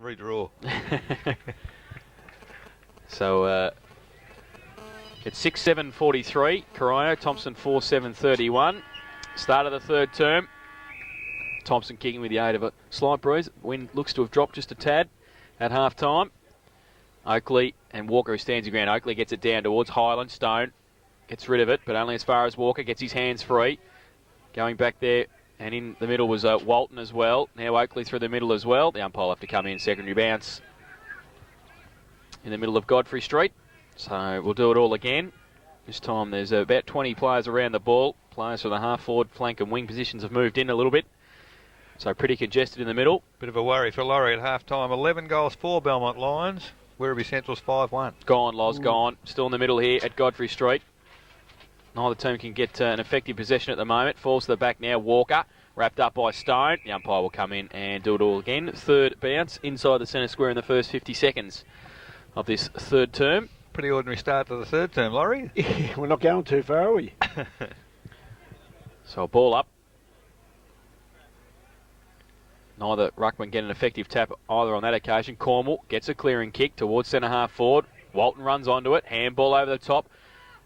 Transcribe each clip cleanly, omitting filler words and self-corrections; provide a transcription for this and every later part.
Redraw. So it's 6-7-43. Corio, Thomson 4-7-31. Start of the third term. Thomson kicking with the aid of a slight breeze. Wind looks to have dropped just a tad at half time. Oakley and Walker, who stands your ground. Oakley gets it down towards Highland. Stone gets rid of it, but only as far as Walker gets his hands free. Going back there, and in the middle was Walton as well. Now Oakley through the middle as well. The umpire will have to come in. Secondary bounce in the middle of Godfrey Street. So we'll do it all again. This time there's about 20 players around the ball. Players from the half forward, flank and wing positions have moved in a little bit. So pretty congested in the middle. Bit of a worry for Laurie at half-time. 11 goals for Belmont Lions. Werribee Central's 5-1. Gone, Loz, gone. Still in the middle here at Godfrey Street. Neither team can get an effective possession at the moment. Falls to the back now, Walker. Wrapped up by Stone. The umpire will come in and do it all again. Third bounce inside the centre square in the first 50 seconds of this third term. Pretty ordinary start to the third term, Laurie. We're not going too far, are we? So a ball up. Neither ruckman get an effective tap either on that occasion. Cornwall gets a clearing kick towards centre half forward. Walton runs onto it. Handball over the top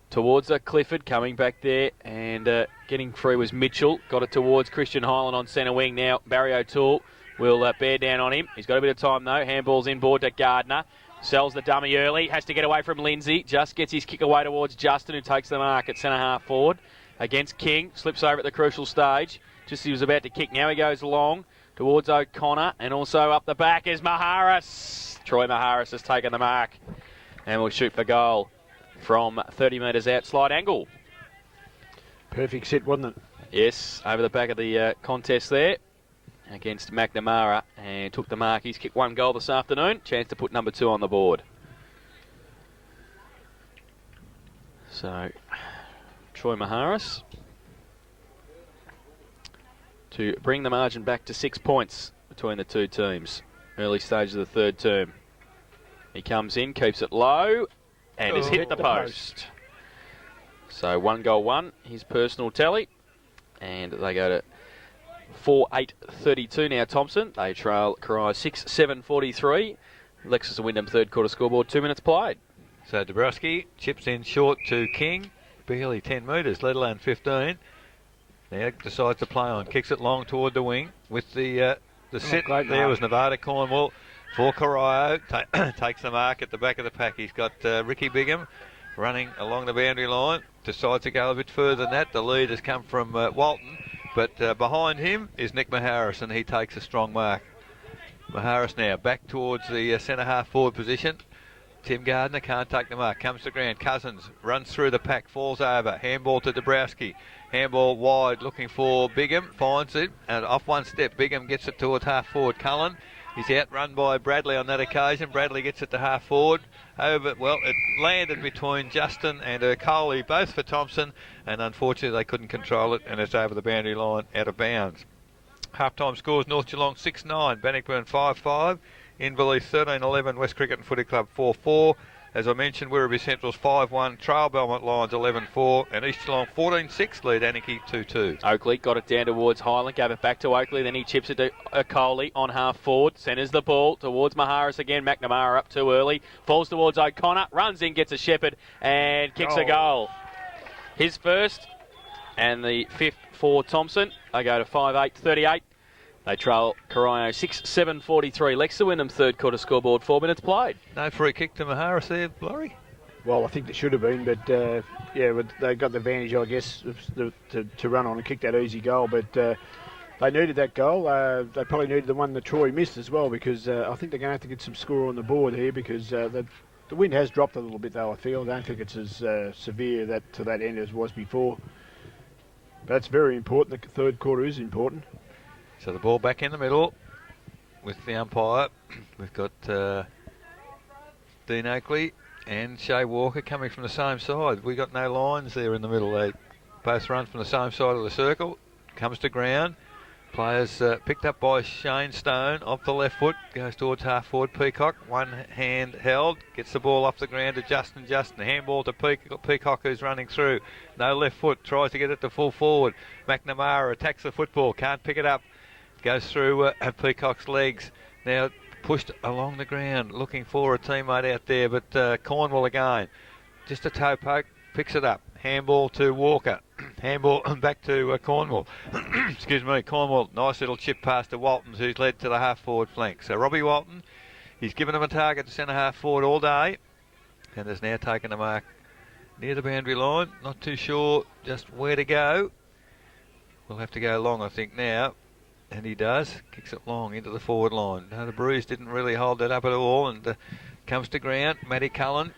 towards Clifford. Coming back there and getting free was Mitchell. Got it towards Christian Highland on centre wing now. Barry O'Toole will bear down on him. He's got a bit of time though. Handball's inboard to Gardner. Sells the dummy early. Has to get away from Lindsay. Just gets his kick away towards Justin, who takes the mark at centre half forward. Against King. Slips over at the crucial stage. Just as he was about to kick. Now he goes long towards O'Connor. And also up the back is Maharis. Troy Maharis has taken the mark. And will shoot for goal from 30 metres out. Slide angle. Perfect sit, wasn't it? Yes, over the back of the contest there. Against McNamara. And took the mark. He's kicked one goal this afternoon. Chance to put number 2 on the board. So Troy Maharis to bring the margin back to 6 points between the two teams. Early stage of the third term. He comes in, keeps it low, and has hit the post. So 1 goal 1, his personal tally. And they go to 4-8-32 now, Thomson. They trail Corio 6-7-43. Lexus and Wyndham third quarter scoreboard, 2 minutes played. So Dabrowski chips in short to King. Barely 10 metres, let alone 15. Now decides to play on. Kicks it long toward the wing. With the sit there was Nevada Cornwall for Corio. Takes the mark at the back of the pack. He's got Ricky Bigham running along the boundary line. Decides to go a bit further than that. The lead has come from Walton. But behind him is Nick Maharis, and he takes a strong mark. Maharis now back towards the centre half forward position. Tim Gardner can't take the mark. Comes to ground. Cousins runs through the pack. Falls over. Handball to Dabrowski. Handball wide looking for Bigham. Finds it. And off one step. Bigham gets it towards half forward. Cullen. He's outrun by Bradley on that occasion. Bradley gets it to half forward. Well, it landed between Justin and Coley, both for Thomson. And unfortunately they couldn't control it. And it's over the boundary line out of bounds. Half-time scores: North Geelong 6-9. Bannockburn 5-5. Inverleith 13-11, West Cricket and Footy Club 4-4. As I mentioned, Werribee Central's 5-1, Trail Belmont Lions 11-4, and East Geelong 14-6 lead Anarchy 2-2. Oakley got it down towards Highland, gave it back to Oakley, then he chips it to Coley on half forward, centres the ball towards Maharis again. McNamara up too early, falls towards O'Connor, runs in, gets a Shepherd, and kicks a goal. His first, and the 5th for Thomson. They go to 5-8-38. They trail Corio 6-7-43. Lex Wyndham third quarter scoreboard, 4 minutes played. No free kick to Maharis there, Laurie? Well, I think there should have been, but they got the advantage, I guess, to run on and kick that easy goal. But they needed that goal. They probably needed the one that Troy missed as well, because I think they're going to have to get some score on the board here, because the wind has dropped a little bit, though, I feel. I don't think it's as severe to that end as it was before. But that's very important. The third quarter is important. So the ball back in the middle with the umpire. We've got Dean Oakley and Shea Walker coming from the same side. We got no lines there in the middle. They both run from the same side of the circle. Comes to ground. Players picked up by Shane Stone off the left foot. Goes towards half forward. Peacock, one hand held. Gets the ball off the ground to Justin. Handball to Peacock, who's running through. No left foot. Tries to get it to full forward. McNamara attacks the football. Can't pick it up. Goes through Peacock's legs. Now pushed along the ground, looking for a teammate out there, but Cornwall again. Just a toe poke, picks it up. Handball to Walker. Handball back to Cornwall. Excuse me, Cornwall. Nice little chip pass to Walton, who's led to the half-forward flank. So Robbie Walton, he's given him a target to centre half-forward all day, and has now taken the mark near the boundary line. Not too sure just where to go. We'll have to go long, I think, now. And he does. Kicks it long into the forward line. No, the Brews didn't really hold that up at all, and comes to ground. Matty Cullen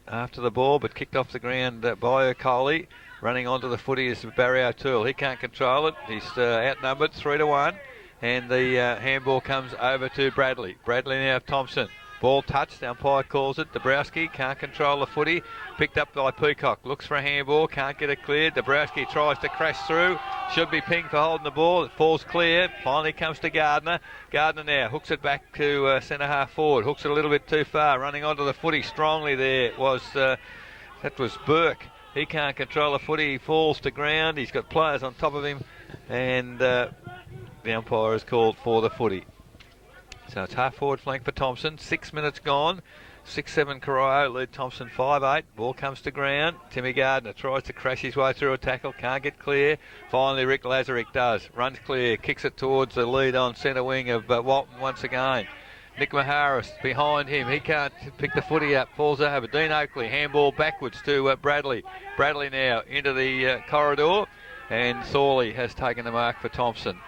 after the ball, but kicked off the ground by O'Coley. Running onto the footy is Barry O'Toole. He can't control it. He's outnumbered 3-1, and the handball comes over to Bradley. Bradley now Thomson. Ball touched, the umpire calls it. Dabrowski can't control the footy. Picked up by Peacock. Looks for a handball, can't get it cleared. Dabrowski tries to crash through. Should be pinged for holding the ball. It falls clear. Finally comes to Gardner. Gardner now hooks it back to centre half forward. Hooks it a little bit too far. Running onto the footy strongly there was that was Burke. He can't control the footy. He falls to ground. He's got players on top of him, and the umpire has called for the footy. So it's half-forward flank for Thomson. 6 minutes gone. 6-7 Corio, lead Thomson 5-8. Ball comes to ground. Timmy Gardner tries to crash his way through a tackle. Can't get clear. Finally, Rick Lazarick does. Runs clear. Kicks it towards the lead on centre wing of Walton once again. Nick Maharis behind him. He can't pick the footy up. Falls over. Dean Oakley. Handball backwards to Bradley. Bradley now into the corridor. And Thorley has taken the mark for Thomson.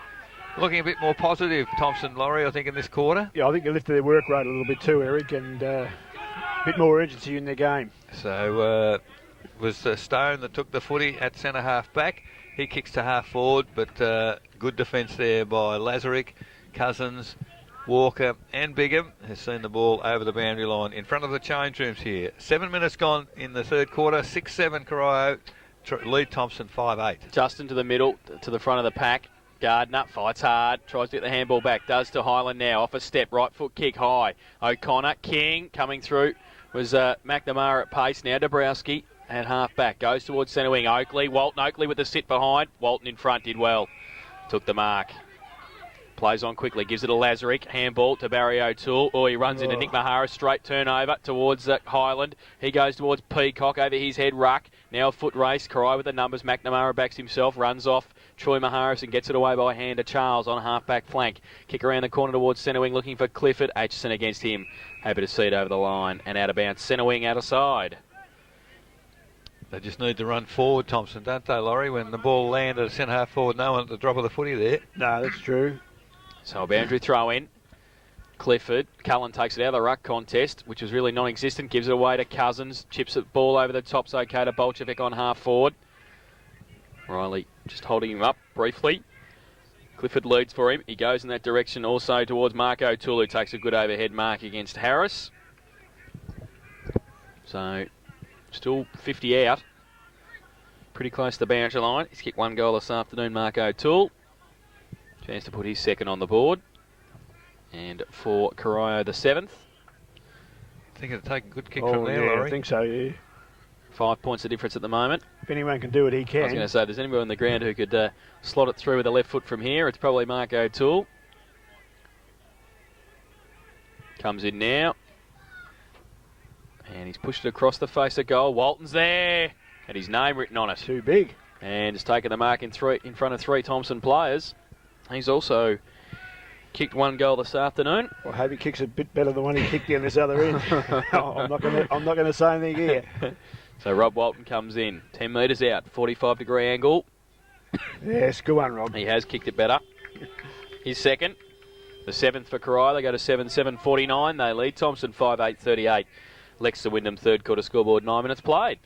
Looking a bit more positive, Thomson, Laurie, I think, in this quarter. Yeah, I think they lifted their work rate a little bit too, Eric, and a bit more urgency in their game. So it was Stone that took the footy at centre half back. He kicks to half forward, but good defence there by Lazarick, Cousins, Walker and Bigham has seen the ball over the boundary line in front of the change rooms here. 7 minutes gone in the third quarter. 6-7 Corio, lead Thomson 5-8. Justin to the middle, to the front of the pack. Gardner fights hard, tries to get the handball back, does to Highland now, off a step, right foot kick high. O'Connor, King coming through, was McNamara at pace, now Dabrowski at half back, goes towards centre wing, Oakley, Walton Oakley with the sit behind, Walton in front, did well, took the mark. Plays on quickly, gives it to Lazarick, handball to Barry O'Toole. He runs into Nick Maharis, straight turnover towards Highland. He goes towards Peacock, over his head, ruck. Now a foot race, Corio with the numbers, McNamara backs himself, runs off Troy Maharis and gets it away by hand to Charles on half-back flank. Kick around the corner towards centre wing, looking for Clifford. Aitchison against him, happy to see it over the line and out of bounds. Centre wing out of side. They just need to run forward, Thomson, don't they, Laurie? When the ball landed at centre half forward, no one at the drop of the footy there. No, that's true. So a boundary throw in. Clifford. Cullen takes it out of the ruck contest, which was really non-existent. Gives it away to Cousins. Chips the ball over the top's okay to Bolchevik on half forward. Riley just holding him up briefly. Clifford leads for him. He goes in that direction also towards Mark O'Toole, who takes a good overhead mark against Harris. So still 50 out. Pretty close to the boundary line. He's kicked one goal this afternoon, Mark O'Toole. Chance to put his second on the board. And for Corio, the 7th. I think it'll take a good kick from there, yeah, Laurie. I think so, yeah. 5 points of difference at the moment. If anyone can do it, he can. I was going to say, if there's anyone on the ground who could slot it through with the left foot from here, it's probably Mark O'Toole. Comes in now. And he's pushed it across the face of goal. Walton's there. And his name written on it. Too big. And has taken the mark in front of 3 Thomson players. He's also kicked one goal this afternoon. Well, I hope he kicks a bit better than the one he kicked down this other end. I'm not going to say anything here. So Rob Walton comes in, 10 metres out, 45-degree angle. Yes, good one, Rob. He has kicked it better. His second, the 7th for Corio. They go to 7-7-49. They lead Thomson 5-8-38. Lex to Wyndham, third quarter scoreboard, 9 minutes played.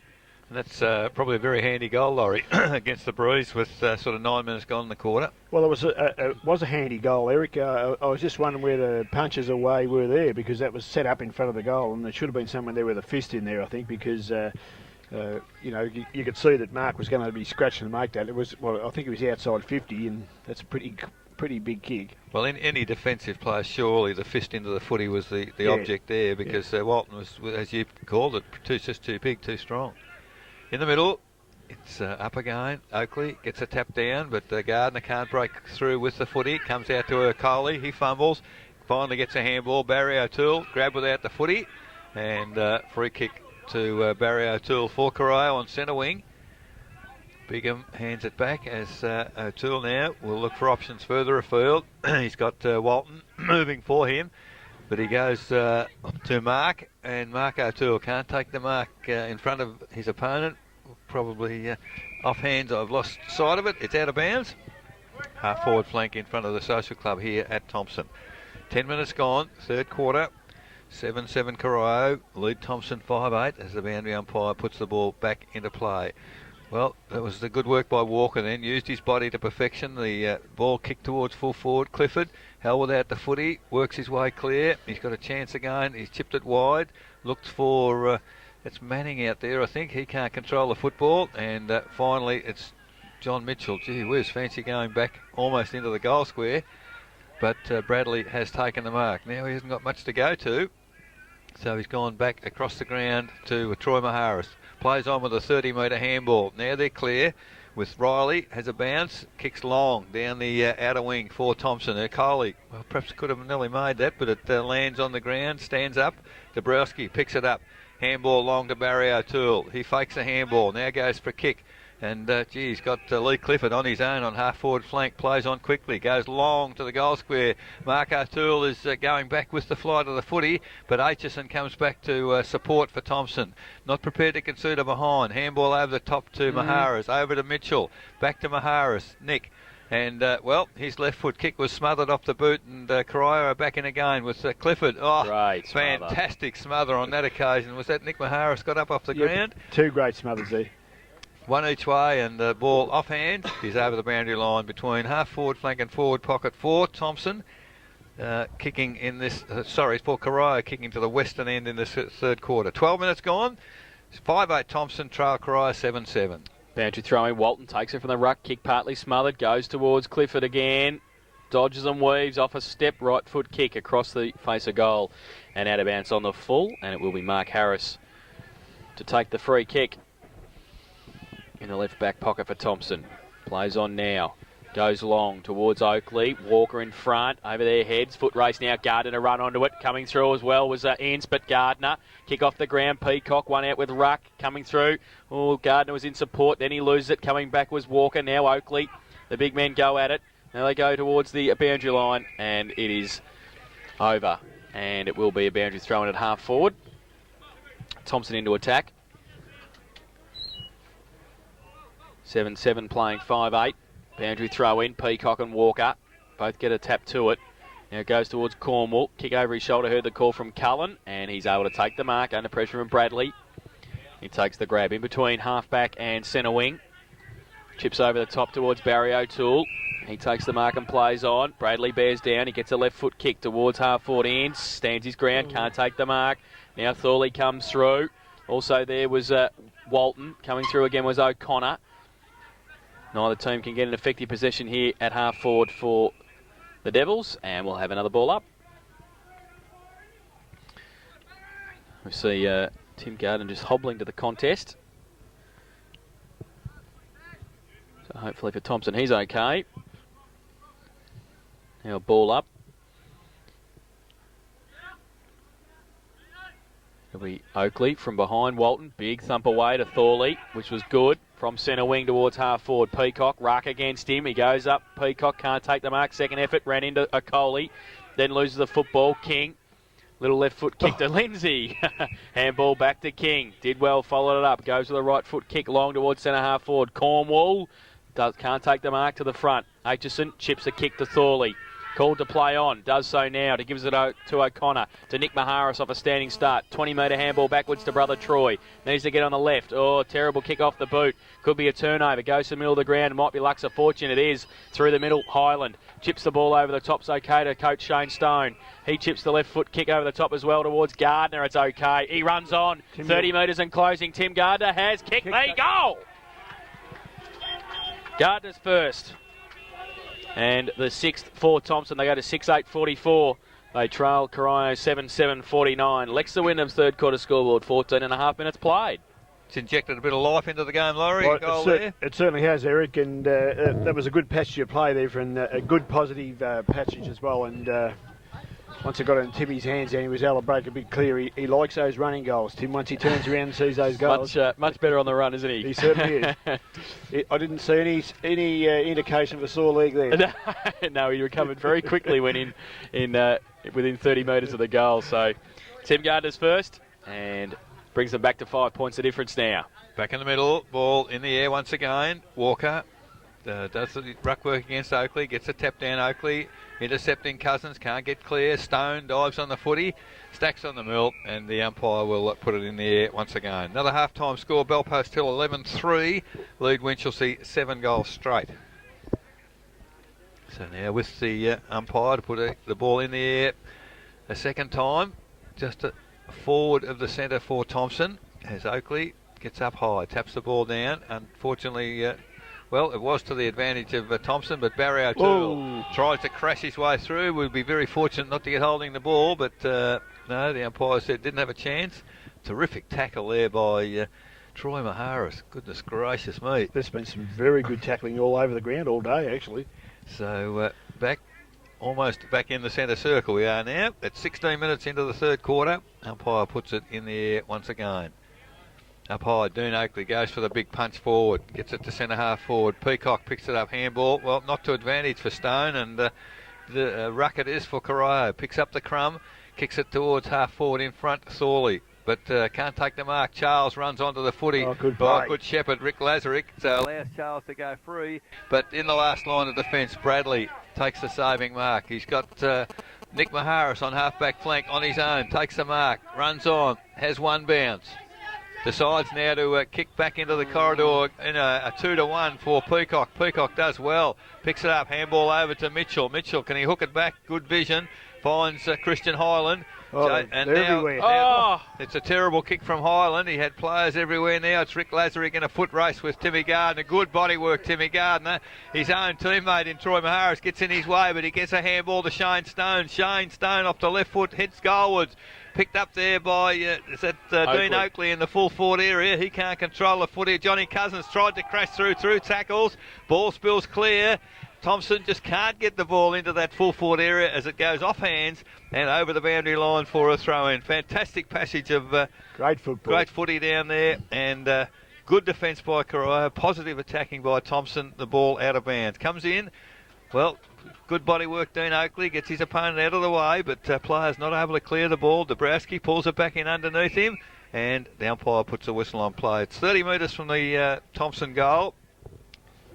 And that's probably a very handy goal, Laurie, against the Breeze with sort of 9 minutes gone in the quarter. Well, it was a handy goal, Eric. I was just wondering where the punches away were there, because that was set up in front of the goal, and there should have been someone there with a fist in there, I think, because you could see that Mark was going to be scratching to make that. It was, well, I think it was outside 50, and that's a pretty big kick. Well, in any defensive player, surely the fist into the footy was the object there, because Walton was, as you called it, just too big, too strong. In the middle, it's up again. Oakley gets a tap down, but Gardner can't break through with the footy. Comes out to O'Coley. He fumbles. finally gets a handball. Barry O'Toole grabbed without the footy, and free kick to Barry O'Toole for Corio on centre wing. Bigham hands it back as O'Toole now will look for options further afield. He's got Walton moving for him, but he goes to Mark, and Mark O'Toole can't take the mark in front of his opponent. Probably off hands. I've lost sight of it. It's out of bounds. Half forward flank in front of the Social Club here at Thomson. 10 minutes gone, third quarter. 7-7 Corio, lead Thomson 5-8 as the boundary umpire puts the ball back into play. Well, that was the good work by Walker then. Used his body to perfection. The ball kicked towards full forward. Clifford held without the footy. Works his way clear. He's got a chance again. He's chipped it wide. Looked for... it's Manning out there, I think. He can't control the football. And finally, it's John Mitchell. Gee whiz, fancy going back almost into the goal square. But Bradley has taken the mark. Now he hasn't got much to go to. So he's gone back across the ground to Troy Maharis. Plays on with a 30-metre handball. Now they're clear with Riley. Has a bounce. Kicks long down the outer wing for Thomson. Coley, well, perhaps could have nearly made that, but it lands on the ground. Stands up. Dabrowski picks it up. Handball long to Barry O'Toole. He fakes a handball. Now goes for a kick. And, he's got Lee Clifford on his own on half-forward flank. Plays on quickly. Goes long to the goal square. Mark O'Toole is going back with the flight of the footy, but Aitchison comes back to support for Thomson. Not prepared to concede a behind. Handball over the top to Maharis. Over to Mitchell. Back to Maharis. Nick. And, his left foot kick was smothered off the boot, and Corio are back in again with Clifford. Oh, great fantastic smother on that occasion. Was that Nick Maharis got up off the ground? Two great smothers there. One each way, and the ball offhand. He's over the boundary line between half-forward flank and forward pocket for Thomson. Kicking in this... for Corio, kicking to the western end in this third quarter. 12 minutes gone. It's 5-8 Thomson, trail Corio 7-7. Boundary throwing. Walton takes it from the ruck. Kick partly smothered. Goes towards Clifford again. Dodges and weaves off a step. Right foot kick across the face of goal. And out of bounds on the full. And it will be Mark Harris to take the free kick in the left back pocket for Thomson. Plays on now. Goes long towards Oakley. Walker in front. Over their heads. Foot race now. Gardner to run onto it. Coming through as well was Ince, but Gardner. Kick off the ground. Peacock. One out with Ruck. Coming through. Oh, Gardner was in support. Then he loses it. Coming back was Walker. Now Oakley. The big men go at it. Now they go towards the boundary line. And it is over. And it will be a boundary thrown at half forward. Thomson into attack. 7-7 playing 5-8. Boundary throw in. Peacock and Walker both get a tap to it. Now it goes towards Cornwall. Kick over his shoulder. Heard the call from Cullen. And he's able to take the mark under pressure from Bradley. He takes the grab in between half-back and centre wing. Chips over the top towards Barry O'Toole. He takes the mark and plays on. Bradley bears down. He gets a left foot kick towards half-forward ends. Stands his ground. Can't take the mark. Now Thorley comes through. Also there was Walton. Coming through again was O'Connor. Neither team can get an effective possession here at half forward for the Devils, and we'll have another ball up. We see Tim Garden just hobbling to the contest. So hopefully for Thomson he's okay. Now ball up. It'll be Oakley from behind Walton. Big thump away to Thorley, which was good. From centre wing towards half forward. Peacock, Ruck against him. He goes up. Peacock can't take the mark. Second effort, ran into Coley. Then loses the football. King. Little left foot kick to Lindsay. Handball back to King. Did well, followed it up. Goes with a right foot kick long towards centre half forward. Cornwall can't take the mark to the front. Aitchison chips a kick to Thorley. Called to play on, does so now. To gives it to O'Connor, to Nick Maharis off a standing start. 20-metre handball backwards to brother Troy. Needs to get on the left. Oh, terrible kick off the boot. Could be a turnover. Goes to the middle of the ground. Might be Lux of Fortune. It is. Through the middle, Highland. Chips the ball over the top. It's okay to coach Shane Stone. He chips the left foot kick over the top as well towards Gardner. It's okay. He runs on. 30 metres and closing. Tim Gardner has kicked the goal. Gardner's first. And the sixth for Thomson. They go to 6-8-44. They trail Corio 7-7-49. Lex the Wyndham's third quarter scoreboard. 14 and a half minutes played. It's injected a bit of life into the game, Laurie. Well, it certainly has, Eric. And that was a good passage of play there, and a good positive passage as well. And once it got in Timmy's hands and he was able to break a bit clear, he likes those running goals. Tim, once he turns around and sees those goals. Much better on the run, isn't he? He certainly is. I didn't see any indication of a sore leg there. No, he recovered very quickly when within 30 metres of the goal. So Tim Gardner's first and brings them back to 5 points of difference now. Back in the middle, ball in the air once again. Walker does the ruck work against Oakley, gets a tap down. Oakley intercepting Cousins, can't get clear. Stone dives on the footy, stacks on the mill, and the umpire will put it in the air once again. Another half-time score, Belpost Hill 11-3, lead Winchelsea 7 goals straight. So now with the umpire to put the ball in the air a second time, just forward of the centre for Thomson, as Oakley gets up high, taps the ball down. Unfortunately, well, it was to the advantage of Thomson, but Barry O'Toole tries to crash his way through. We'd be very fortunate not to get holding the ball, but no, the umpire said didn't have a chance. Terrific tackle there by Troy Maharis. Goodness gracious me. There's been some very good tackling all over the ground all day, actually. So almost back in the centre circle we are now. At 16 minutes into the third quarter, umpire puts it in the air once again. Up high, Dean Oakley goes for the big punch forward, gets it to centre half forward. Peacock picks it up, handball. Well, not to advantage for Stone, and the ruck it is for Corio. Picks up the crumb, kicks it towards half forward in front, Thorley. But can't take the mark. Charles runs onto the footy. Good shepherd, Rick Lazarick. So allows Charles to go free. But in the last line of defence, Bradley takes the saving mark. He's got Nick Maharis on half-back flank on his own. Takes the mark, runs on, has one bounce. Decides now to kick back into the corridor in a 2-1 for Peacock. Peacock does well. Picks it up, handball over to Mitchell. Mitchell, can he hook it back? Good vision. Finds Christian Highland. And everywhere. Now it's a terrible kick from Highland. He had players everywhere now. It's Rick Lazarick in a foot race with Timmy Gardner. Good body work, Timmy Gardner. His own teammate in Troy Maharis gets in his way, but he gets a handball to Shane Stone. Shane Stone off the left foot, heads goalwards. Picked up there by Dean Oakley in the full forward area. He can't control the footy. Johnny Cousins tried to crash through tackles. Ball spills clear. Thompson just can't get the ball into that full forward area as it goes off hands and over the boundary line for a throw-in. Fantastic passage of great football. Great footy down there, and good defence by Corio. Positive attacking by Thompson. The ball out of bounds. Comes in. Well, good body work, Dean Oakley. Gets his opponent out of the way, but players not able to clear the ball. Dabrowski pulls it back in underneath him, and the umpire puts a whistle on play. It's 30 metres from the Thompson goal.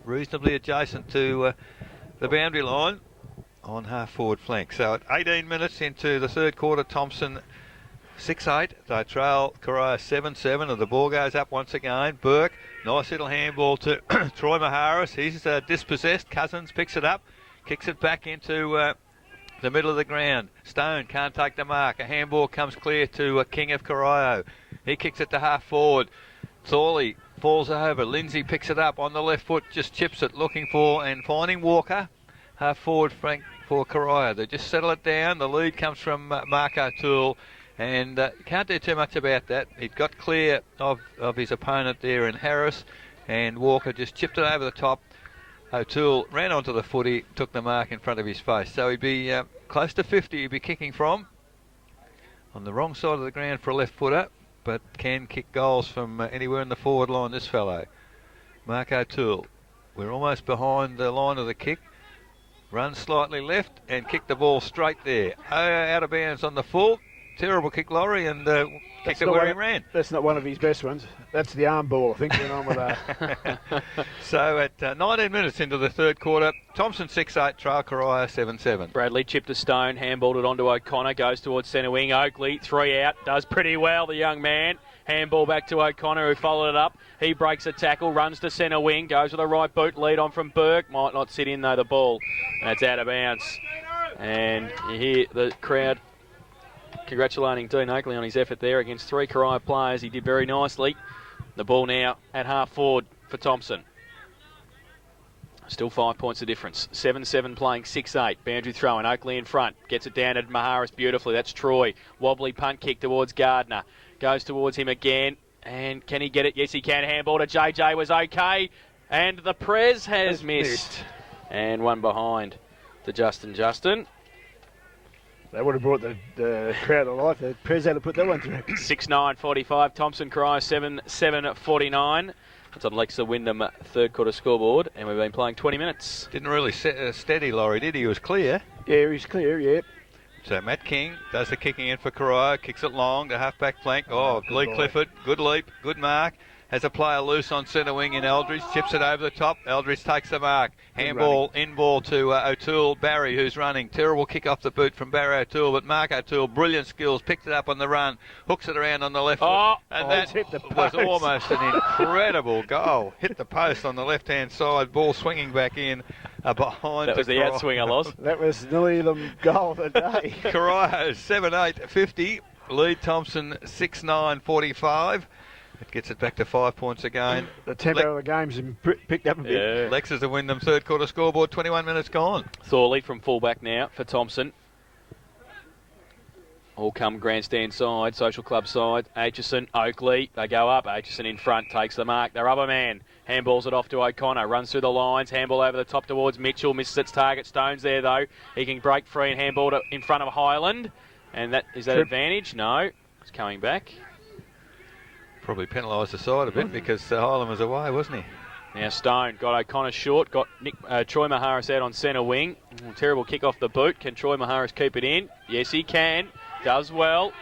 Reasonably adjacent to the boundary line on half forward flank. So at 18 minutes into the third quarter, Thompson 6-8. They trail Corio 7-7, and the ball goes up once again. Burke, nice little handball to Troy Maharis. He's dispossessed. Cousins picks it up, kicks it back into the middle of the ground. Stone can't take the mark. A handball comes clear to King of Corio. He kicks it to half forward. Thorley falls over. Lindsay picks it up on the left foot, just chips it, looking for and finding Walker. Half forward flank for Corio. They just settle it down. The lead comes from Mark O'Toole, and can't do too much about that. He got clear of his opponent there in Harris, and Walker just chipped it over the top. O'Toole ran onto the footy, took the mark in front of his face. So he'd be close to 50 he'd be kicking from. On the wrong side of the ground for a left footer, but can kick goals from anywhere in the forward line, this fellow. Mark O'Toole. We're almost behind the line of the kick. Runs slightly left and kicked the ball straight there. Out of bounds on the full. Terrible kick, Laurie, and kicked it where he ran. That's not one of his best ones. That's the arm ball, I think, went on with that. So at 19 minutes into the third quarter, Thomson 6-8, trail Corio 7-7. Bradley chipped a stone, handballed it onto O'Connor, goes towards centre wing. Oakley, 3 out, does pretty well, the young man. Handball back to O'Connor, who followed it up. He breaks a tackle, runs to centre wing, goes with a right boot, lead on from Burke. Might not sit in, though, the ball. That's out of bounds. And you hear the crowd congratulating Dean Oakley on his effort there against 3 Corio players. He did very nicely. The ball now at half forward for Thomson. Still 5 points of difference. 7-7 playing 6-8. Boundary throw in. Oakley in front. Gets it down at Maharis beautifully. That's Troy. Wobbly punt kick towards Gardner. Goes towards him again. And can he get it? Yes, he can. Handball to JJ was okay. And the Prez has missed. And one behind to Justin. They would have brought the crowd to life. The Prez had to put that one through. 6-9-45. Thompson Corio 7-7-49. That's on Lexa Wyndham third quarter scoreboard, and we've been playing 20 minutes. Didn't really steady Laurie, did he? He was clear. Yeah, he was clear, yeah. So Matt King does the kicking in for Corio, kicks it long to half-back flank. Oh, Lee Clifford, good leap, good mark. Has a player loose on centre wing in Eldridge, chips it over the top. Eldridge takes the mark. Handball, in ball to O'Toole. Barry, who's running. Terrible kick off the boot from Barry O'Toole, but Mark O'Toole, brilliant skills, picked it up on the run, hooks it around on the left foot. And that was almost an incredible goal. Hit the post on the left-hand side, ball swinging back in behind. That was the outswinger loss. That was nearly the goal of the day. Corio 7-8-50. Lead Thompson 6-9-45. It gets it back to 5 points again. The tempo of the game's picked up a bit. Yeah. Lex is the Wyndham third quarter scoreboard, 21 minutes gone. Thorley from fullback now for Thompson. All come grandstand side, social club side. Aitchison, Oakley, they go up. Aitchison in front, takes the mark. The rubber man handballs it off to O'Connor, runs through the lines, handball over the top towards Mitchell, misses its target. Stone's there though. He can break free and handball it in front of Highland. And is that advantage? No. It's coming back. Probably penalised the side a bit because Highland was away, wasn't he? Now Stone got O'Connor short, got Troy Maharis out on centre wing. Terrible kick off the boot. Can Troy Maharis keep it in? Yes, he can. Does well.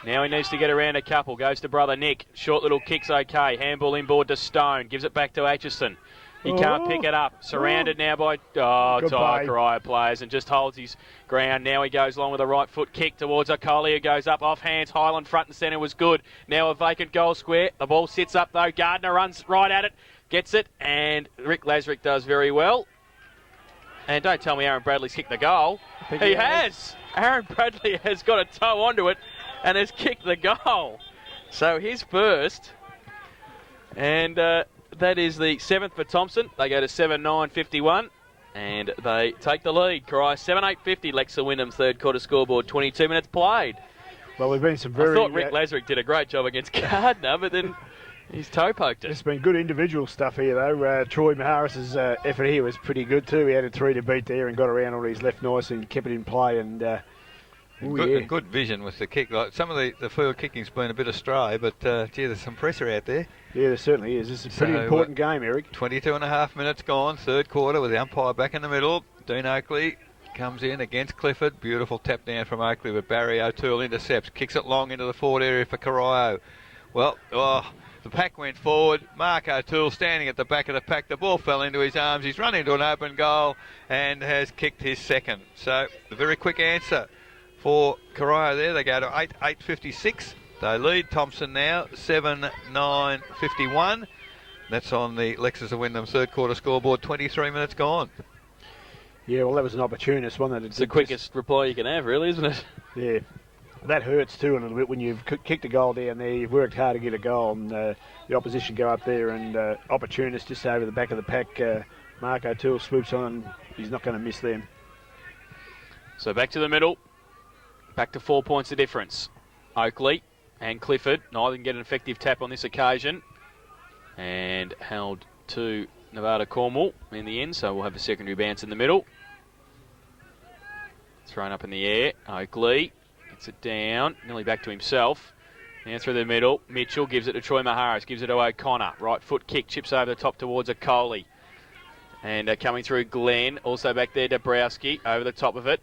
Now he needs to get around a couple. Goes to brother Nick. Short little kick's okay. Handball inboard to Stone. Gives it back to Aitchison. He can't pick it up. Surrounded now by Corio players and just holds his ground. Now he goes along with a right foot kick towards Okolia, who goes up off hands. Highland front and centre was good. Now a vacant goal square. The ball sits up though. Gardner runs right at it. Gets it. And Rick Lasrick does very well. And don't tell me Aaron Bradley's kicked the goal. He has. Aaron Bradley has got a toe onto it and has kicked the goal. So his first. And that is the 7th for Thompson. They go to 7-9-51 and they take the lead. Corio 7-8-50. Lexa Wyndham's third quarter scoreboard. 22 minutes played. Well, we've been some very... I thought Rick Lasrick did a great job against Gardner, but then his toe poked it. There's been good individual stuff here, though. Troy Maharis's effort here was pretty good, too. He had a 3 to beat there and got around all his left nice and kept it in play. And good vision with the kick. Like some of the field kicking's been a bit astray, but gee, there's some pressure out there. Yeah, there certainly is. This is a pretty important game, Eric. 22 and a half minutes gone, third quarter with the umpire back in the middle. Dean Oakley comes in against Clifford. Beautiful tap down from Oakley, but Barry O'Toole intercepts, kicks it long into the forward area for Corio. Well, the pack went forward. Mark O'Toole standing at the back of the pack. The ball fell into his arms. He's run into an open goal and has kicked his second. So a very quick answer for Corio there. They go to 8-8-56. They lead Thompson now 7-9-51. That's on the Lexus of Wyndham third quarter scoreboard. 23 minutes gone. Yeah, well, that was an opportunist, wasn't it? It's the quickest reply you can have, really, isn't it? Yeah. That hurts too a little bit when you've kicked a goal down there. You've worked hard to get a goal, and the opposition go up there and opportunist just over the back of the pack. Mark O'Toole swoops on. He's not going to miss them. So back to the middle. Back to 4 points of difference. Oakley and Clifford neither can get an effective tap on this occasion, and held to Nevada Cornwall in the end. So we'll have a secondary bounce in the middle. Thrown up in the air. Oakley gets it down, nearly back to himself. Now through the middle, Mitchell gives it to Troy Maharis, gives it to O'Connor. Right foot kick, chips over the top towards Okolie. And coming through Glenn, also back there Dabrowski, over the top of it.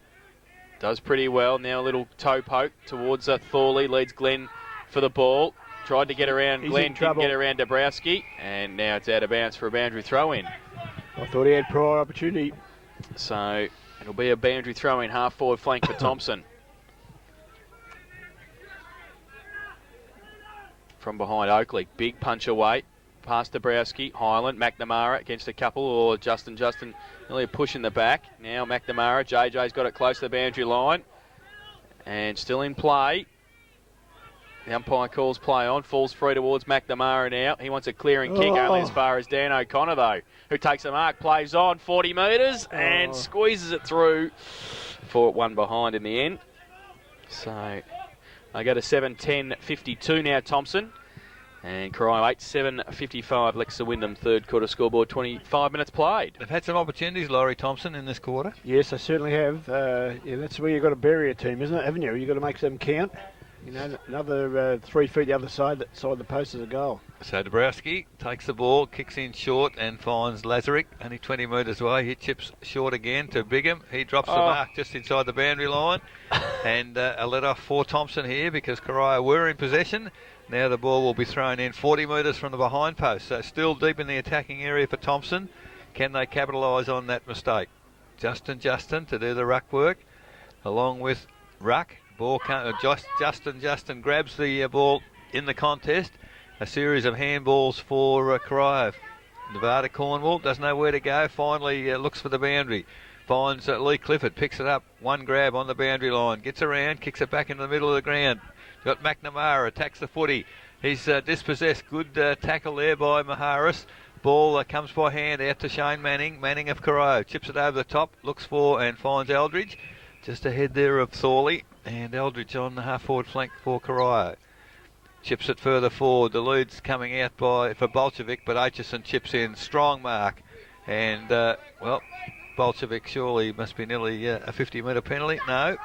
Does pretty well. Now a little toe poke towards Thorley, leads Glenn for the ball. Tried to get around Glenn, didn't get around Dabrowski. And now it's out of bounds for a boundary throw-in. I thought he had prior opportunity. So it'll be a boundary throw-in, half forward flank for Thompson. From behind Oakley, big punch away, past Dabrowski, Highland, McNamara against a couple, or Justin nearly a push in the back. Now McNamara, JJ's got it close to the boundary line, and still in play. The umpire calls play on, falls free towards McNamara now. He wants a clearing kick, only as far as Dan O'Connor though, who takes the mark, plays on 40 metres, and squeezes it through for one behind in the end. So I go to 7-10-52 now, Thompson. And Corio 8-7-55, Lexa Wyndham, third quarter scoreboard, 25 minutes played. They've had some opportunities, Laurie Thompson, in this quarter. Yes, they certainly have. Yeah, that's where you've got to bury a team, isn't it? Haven't you? You've got to make them count. You know, another 3 feet the other side, that side of the post is a goal. So Dabrowski takes the ball, kicks in short and finds Lazarick, only 20 metres away. He chips short again to Bigham. He drops the mark just inside the boundary line. And a let off for Thompson here because Corio were in possession. Now the ball will be thrown in 40 metres from the behind post. So still deep in the attacking area for Thompson. Can they capitalise on that mistake? Justin to do the ruck work along with Ruck. Ball Justin grabs the ball in the contest. A series of handballs for Corio. Nevada Cornwall doesn't know where to go. Finally looks for the boundary. Finds Lee Clifford, picks it up. One grab on the boundary line. Gets around, kicks it back into the middle of the ground. Got McNamara, attacks the footy. He's dispossessed. Good tackle there by Maharis. Ball comes by hand out to Shane Manning. Manning of Corio chips it over the top. Looks for and finds Eldridge. Just ahead there of Thorley. And Eldridge on the half-forward flank for Corio. Chips it further forward. The lead's coming out for Bolchevic, but Aitchison chips in. Strong mark. And, Bolchevic surely must be nearly a 50-metre penalty. No.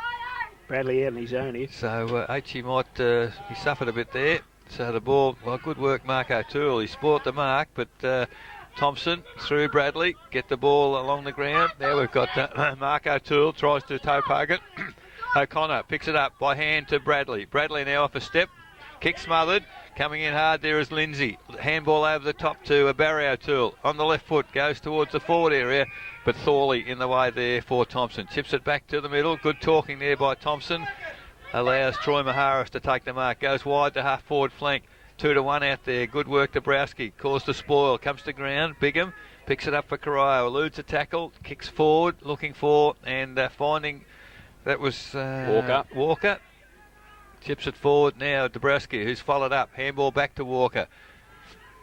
Bradley out on his own here. So H might, he suffered a bit there. So the ball, good work, Mark O'Toole. He sport the mark, but Thompson through Bradley, get the ball along the ground. Now we've got Mark O'Toole, tries to toe poke it. O'Connor picks it up by hand to Bradley. Bradley now off a step. Kick smothered. Coming in hard there is Lindsay. Handball over the top to Barry O'Toole. On the left foot, goes towards the forward area. But Thorley in the way there for Thompson. Chips it back to the middle. Good talking there by Thompson. Allows Troy Maharis to take the mark. Goes wide to half forward flank. 2-1 out there. Good work to Dabrowski. Calls the spoil. Comes to ground. Bigham picks it up for Corio. Eludes a tackle. Kicks forward. Looking for and finding... That was Walker. Chips it forward now. Dabrowski, who's followed up. Handball back to Walker.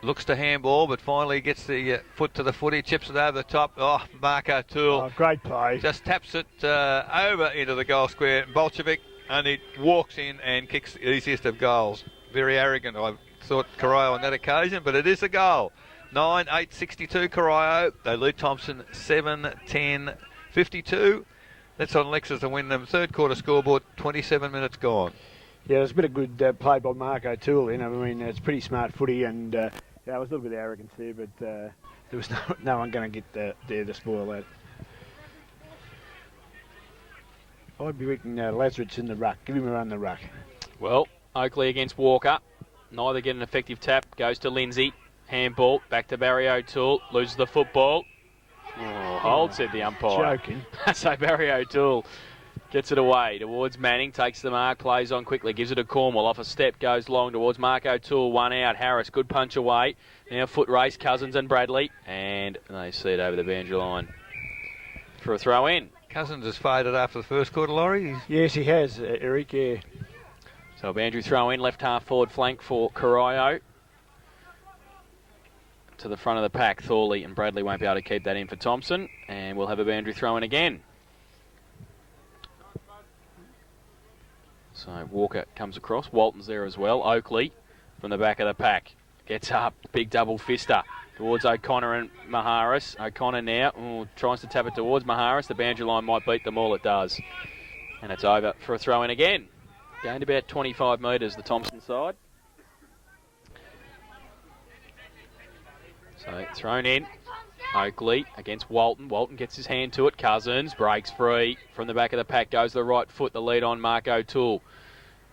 Looks to handball, but finally gets the foot to the footy. Chips it over the top. Oh, Mark O'Toole. Oh, great play. Just taps it over into the goal square. Bolchevic only walks in and kicks the easiest of goals. Very arrogant, I thought, Corio on that occasion, but it is a goal. 9-8-62 Corio. They lead Thompson 7-10-52. That's on Lexus to Wyndham. Third quarter scoreboard, 27 minutes gone. Yeah, there's a bit of good play by Mark O'Toole. I mean, it's pretty smart footy, and it was a little bit of arrogance there, but there was no one going to get there to spoil that. I'd be thinking Lazarus in the ruck. Give him a run the ruck. Well, Oakley against Walker. Neither get an effective tap. Goes to Lindsay. Handball. Back to Barry O'Toole. Loses the football. Hold, said the umpire. Joking. So Barry O'Toole gets it away towards Manning, takes the mark, plays on quickly, gives it to Cornwall, off a step, goes long towards Mark O'Toole, one out, Harris, good punch away. Now foot race, Cousins and Bradley, and they see it over the boundary line for a throw in. Cousins has faded after the first quarter, Laurie. Yes, he has, Eric, yeah. So a boundary throw in, left half forward flank for Corio. To the front of the pack, Thorley and Bradley won't be able to keep that in for Thompson, and we'll have a boundary throw in again. So Walker comes across, Walton's there as well, Oakley from the back of the pack gets up, big double fister towards O'Connor and Maharis. O'Connor now tries to tap it towards Maharis. The boundary line might beat them all, it does, and it's over for a throw in again. Gained about 25 metres, the Thompson side. So thrown in, Oakley against Walton. Walton gets his hand to it. Cousins breaks free from the back of the pack. Goes to the right foot. The lead on Mark O'Toole.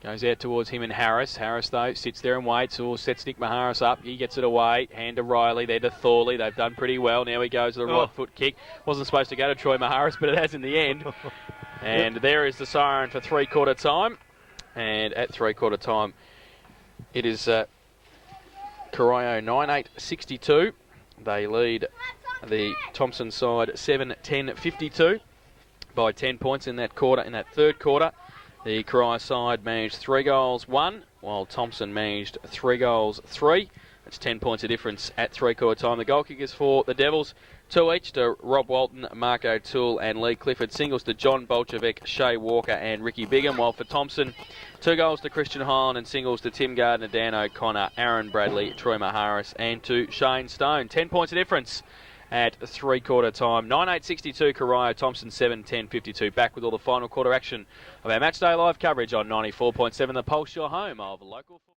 Goes out towards him and Harris. Harris, though, sits there and waits. Sets Nick Maharis up. He gets it away. Hand to Riley. There to Thorley. They've done pretty well. Now he goes to the right foot kick. Wasn't supposed to go to Troy Maharis, but it has in the end. And there is the siren for three-quarter time. And at three-quarter time, it is Corio 9-8-62. They lead the Thompson side 7-10-52 by 10 points in that quarter. In that third quarter, the Corio side managed 3 goals, 1, while Thompson managed 3 goals, 3. That's 10 points of difference at three-quarter time. The goal kickers for the Devils, 2 each to Rob Walton, Mark O'Toole and Lee Clifford. Singles to John Bolchevik, Shay Walker and Ricky Bigham. While for Thomson, 2 goals to Christian Highland and singles to Tim Gardner, Dan O'Connor, Aaron Bradley, Troy Maharis and to Shane Stone. 10 points of difference at three-quarter time. 9-8-62 Corio, Thomson 7-10-52. Back with all the final quarter action of our Matchday Live coverage on 94.7 The Pulse, your home of local football.